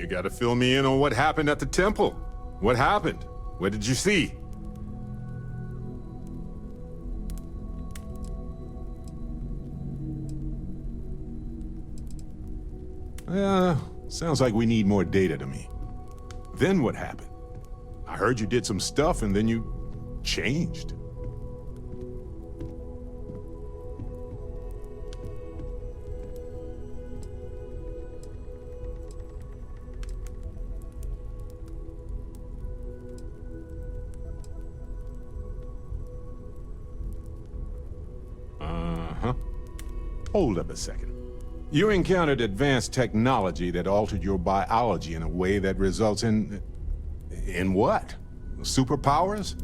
You gotta fill me in on what happened at the temple. What happened? What did you see? Sounds like we need more data to me. Then what happened? I heard you did some stuff and then you changed. Uh-huh. Hold up a second. You encountered advanced technology that altered your biology in a way that results in... in what? Superpowers?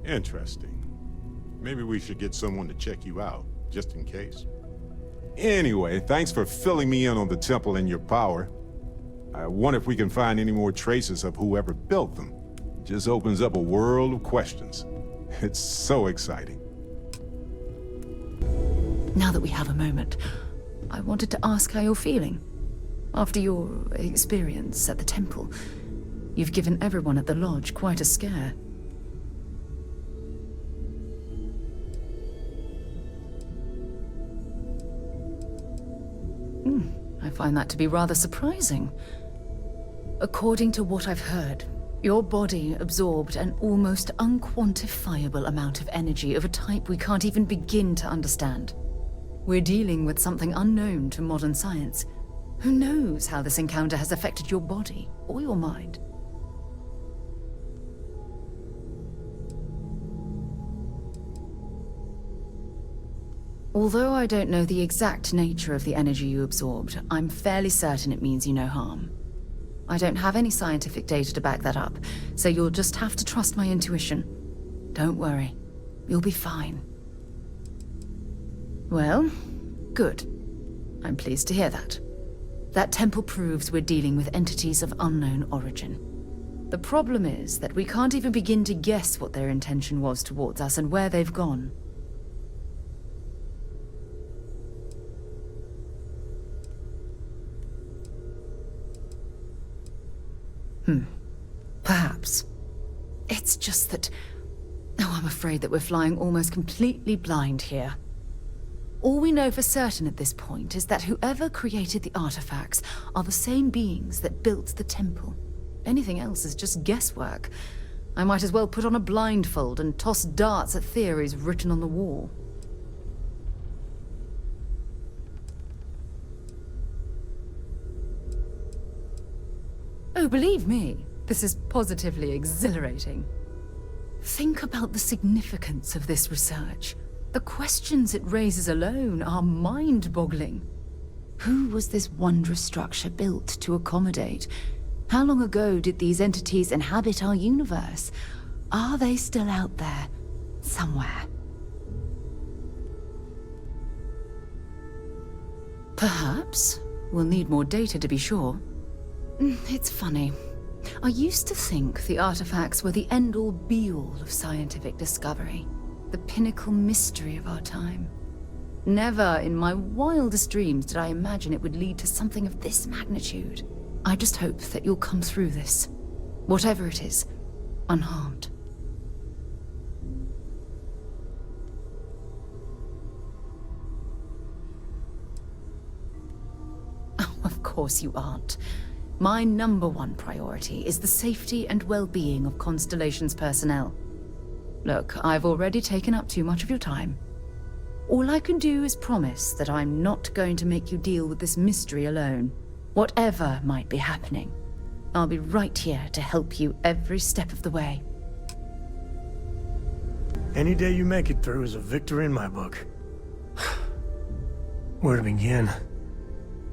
Interesting. Maybe we should get someone to check you out, just in case. Anyway, thanks for filling me in on the temple and your power. I wonder if we can find any more traces of whoever built them. It just opens up a world of questions. It's so exciting. Now that we have a moment, I wanted to ask how you're feeling. After your experience at the temple, you've given everyone at the lodge quite a scare. I find that to be rather surprising. According to what I've heard, your body absorbed an almost unquantifiable amount of energy of a type we can't even begin to understand. We're dealing with something unknown to modern science. Who knows how this encounter has affected your body or your mind? Although I don't know the exact nature of the energy you absorbed, I'm fairly certain it means you no harm. I don't have any scientific data to back that up, so you'll just have to trust my intuition. Don't worry, you'll be fine. Well, good. I'm pleased to hear that. That temple proves we're dealing with entities of unknown origin. The problem is that we can't even begin to guess what their intention was towards us and where they've gone. Perhaps. It's just that... Oh, I'm afraid that we're flying almost completely blind here. All we know for certain at this point is that whoever created the artifacts are the same beings that built the temple. Anything else is just guesswork. I might as well put on a blindfold and toss darts at theories written on the wall. Oh, believe me, this is positively exhilarating. Think about the significance of this research. The questions it raises alone are mind-boggling. Who was this wondrous structure built to accommodate? How long ago did these entities inhabit our universe? Are they still out there, somewhere? Perhaps. We'll need more data to be sure. It's funny. I used to think the artifacts were the end-all be-all of scientific discovery, the pinnacle mystery of our time. Never in my wildest dreams did I imagine it would lead to something of this magnitude. I just hope that you'll come through this, whatever it is, unharmed. Oh, of course you aren't. My #1 priority is the safety and well-being of Constellation's personnel. Look, I've already taken up too much of your time. All I can do is promise that I'm not going to make you deal with this mystery alone. Whatever might be happening, I'll be right here to help you every step of the way. Any day you make it through is a victory in my book. Where to begin?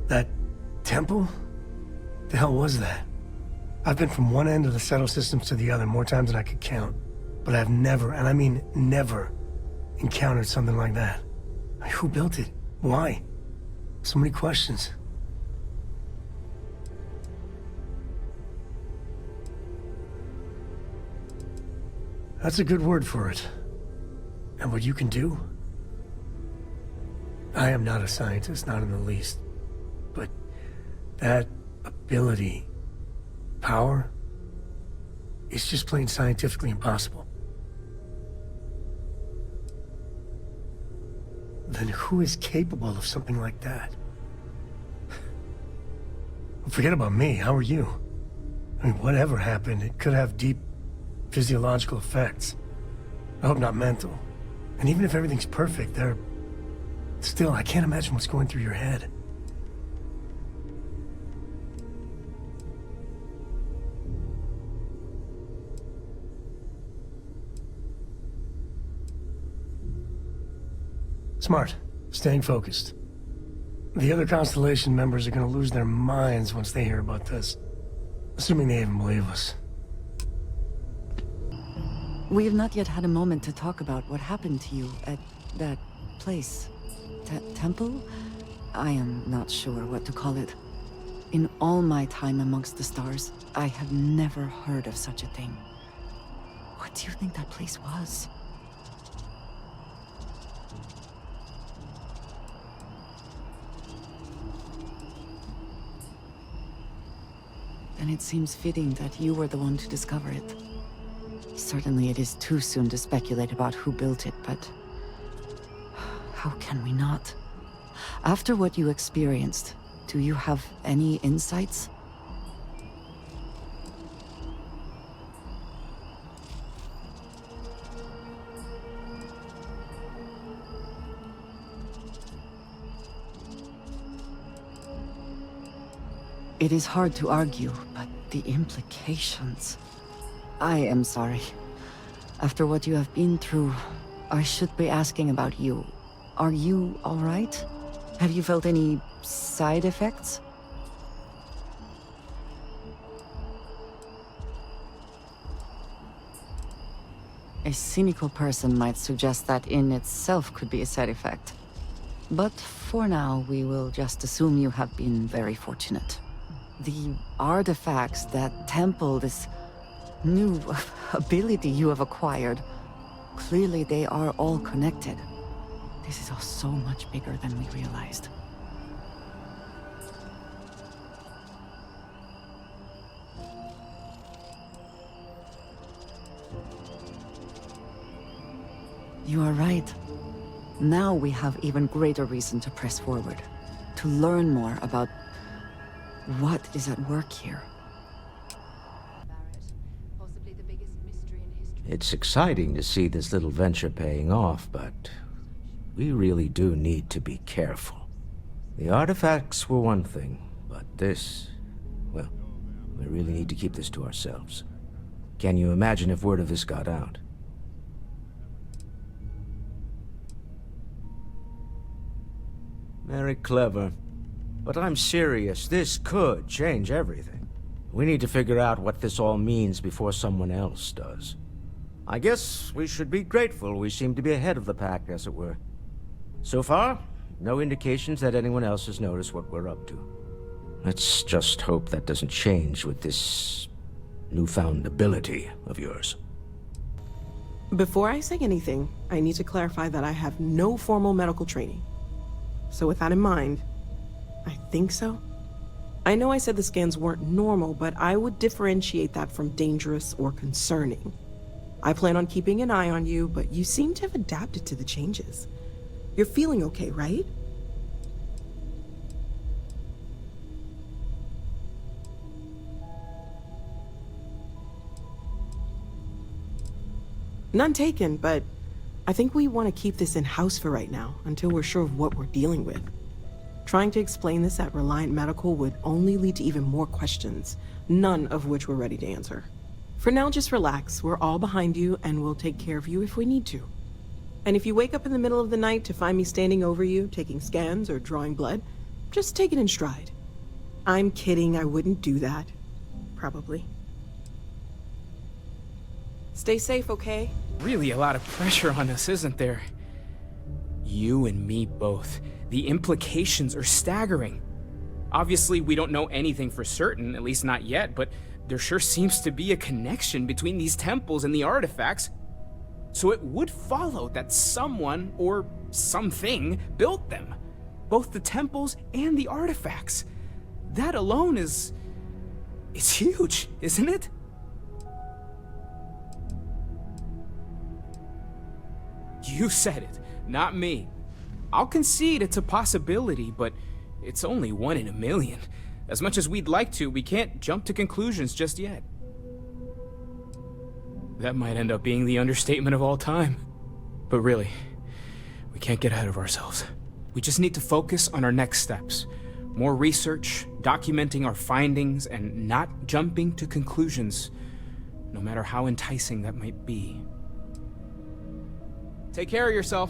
That temple? The hell was that? I've been from one end of the settle systems to the other more times than I could count. But I've never, and I mean never, encountered something like that. Who built it? Why? So many questions. That's a good word for it. And what you can do? I am not a scientist, not in the least. But that ability, power, is just plain scientifically impossible. Then who is capable of something like that? Forget about me, how are you? I mean, whatever happened, it could have deep physiological effects. I hope not mental. And even if everything's perfect, still, I can't imagine what's going through your head. Smart. Staying focused. The other Constellation members are gonna lose their minds once they hear about this. Assuming they even believe us. We have not yet had a moment to talk about what happened to you at that place. Temple? I am not sure what to call it. In all my time amongst the stars, I have never heard of such a thing. What do you think that place was? And it seems fitting that you were the one to discover it. Certainly it is too soon to speculate about who built it, but how can we not? After what you experienced, do you have any insights? It is hard to argue, but the implications... I am sorry. After what you have been through, I should be asking about you. Are you all right? Have you felt any side effects? A cynical person might suggest that in itself could be a side effect. But for now, we will just assume you have been very fortunate. The artifacts, that temple, this new ability you have acquired, clearly they are all connected. This is all so much bigger than we realized. You are right. Now we have even greater reason to press forward, to learn more about what is at work here. It's exciting to see this little venture paying off, but we really do need to be careful. The artifacts were one thing, but this, well, we really need to keep this to ourselves. Can you imagine if word of this got out? Very clever. But I'm serious, this could change everything. We need to figure out what this all means before someone else does. I guess we should be grateful we seem to be ahead of the pack, as it were. So far, no indications that anyone else has noticed what we're up to. Let's just hope that doesn't change with this newfound ability of yours. Before I say anything, I need to clarify that I have no formal medical training. So with that in mind, I think so. I know I said the scans weren't normal, but I would differentiate that from dangerous or concerning. I plan on keeping an eye on you, but you seem to have adapted to the changes. You're feeling okay, right? None taken, but I think we want to keep this in-house for right now, until we're sure of what we're dealing with. Trying to explain this at Reliant Medical would only lead to even more questions, none of which we're ready to answer. For now, just relax. We're all behind you, and we'll take care of you if we need to. And if you wake up in the middle of the night to find me standing over you, taking scans or drawing blood, just take it in stride. I'm kidding, I wouldn't do that. Probably. Stay safe, okay? Really a lot of pressure on us, isn't there? You and me both. The implications are staggering. Obviously, we don't know anything for certain, at least not yet, but there sure seems to be a connection between these temples and the artifacts. So it would follow that someone or something built them. Both the temples and the artifacts. That alone is... it's huge, isn't it? You said it, not me. I'll concede it's a possibility, but it's only 1 in a million. As much as we'd like to, we can't jump to conclusions just yet. That might end up being the understatement of all time. But really, we can't get ahead of ourselves. We just need to focus on our next steps. More research, documenting our findings, and not jumping to conclusions, no matter how enticing that might be. Take care of yourself.